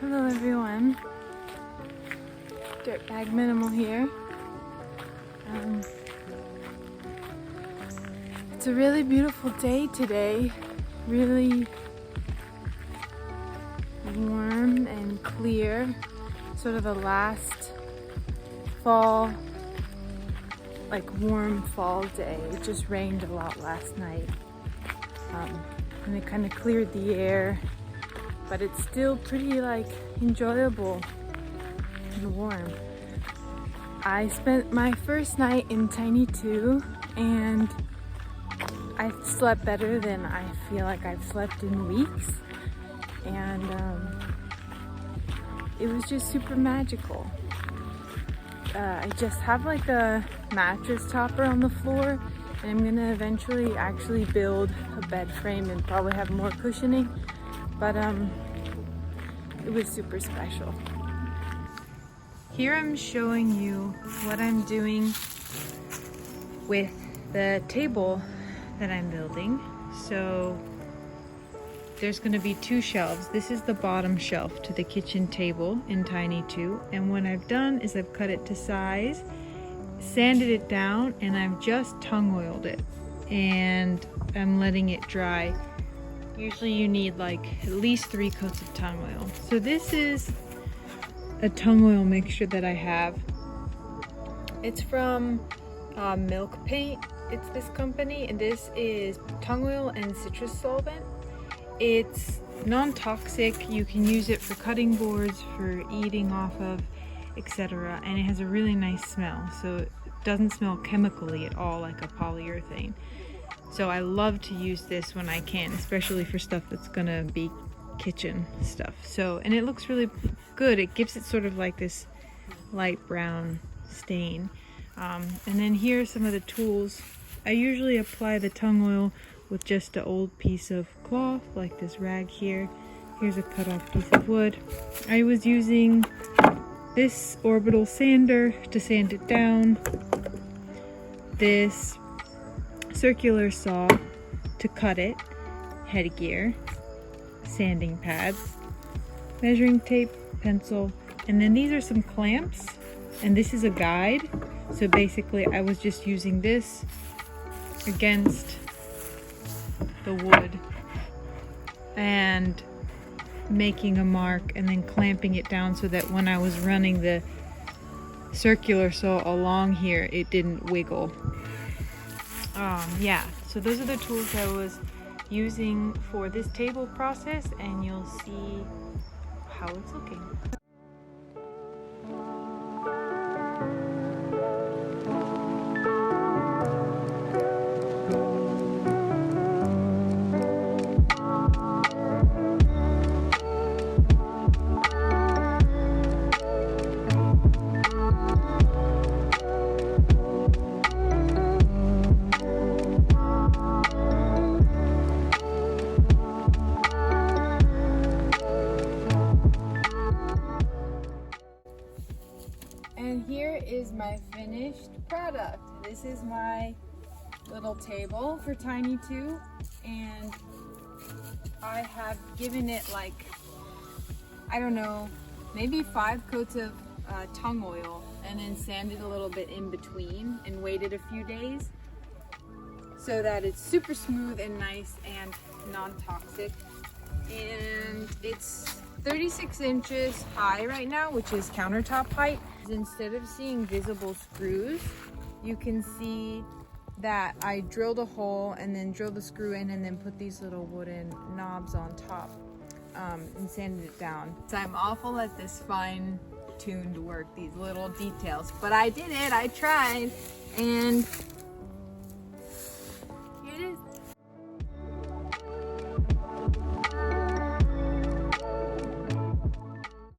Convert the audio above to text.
Hello everyone, Dirtbag Minimal here. It's a really beautiful day today, really warm and clear, sort of a last fall, like warm fall day. It just rained a lot last night and it kind of cleared the air, but it's still pretty enjoyable and warm. I spent my first night in Tiny 2 and I slept better than I feel like I've slept in weeks, and it was just super magical. I just have like a mattress topper on the floor, and I'm gonna eventually actually build a bed frame and probably have more cushioning, but it was super special. Here I'm showing you what I'm doing with the table that I'm building. So there's going to be two shelves. This is the bottom shelf to the kitchen table in Tiny 2, and what I've done is I've cut it to size, sanded it down, and I've just tung oiled it, and I'm letting it dry. Usually you need like at least 3 coats of tung oil. So this is a tung oil mixture that I have. It's from Milk Paint. It's this company, and this is tung oil and citrus solvent. It's non-toxic. You can use it for cutting boards, for eating off of, etc. And it has a really nice smell. So it doesn't smell chemically at all like a polyurethane. So I love to use this when I can, especially for stuff that's gonna be kitchen stuff. So, and it looks really good. It gives it sort of like this light brown stain. And then here are some of the tools. I usually apply the tung oil with just an old piece of cloth, like this rag here. Here's a cut off piece of wood. I was using this orbital sander to sand it down, this circular saw to cut it, headgear, sanding pads, measuring tape, pencil, and then these are some clamps, and this is a guide. So basically I was just using this against the wood and making a mark and then clamping it down so that when I was running the circular saw along here, it didn't wiggle. Yeah, so those are the tools I was using for this table process, and you'll see how it's looking. And here is my finished product. This is my little table for Tiny 2, and I have given it like, I don't know, maybe 5 coats of tung oil, and then sanded a little bit in between and waited a few days so that it's super smooth and nice and non-toxic. And it's 36 inches high right now, which is countertop height. Instead of seeing visible screws, you can see that I drilled a hole and then drilled the screw in and then put these little wooden knobs on top and sanded it down. So I'm awful at this fine-tuned work, these little details, but I did it, I tried, and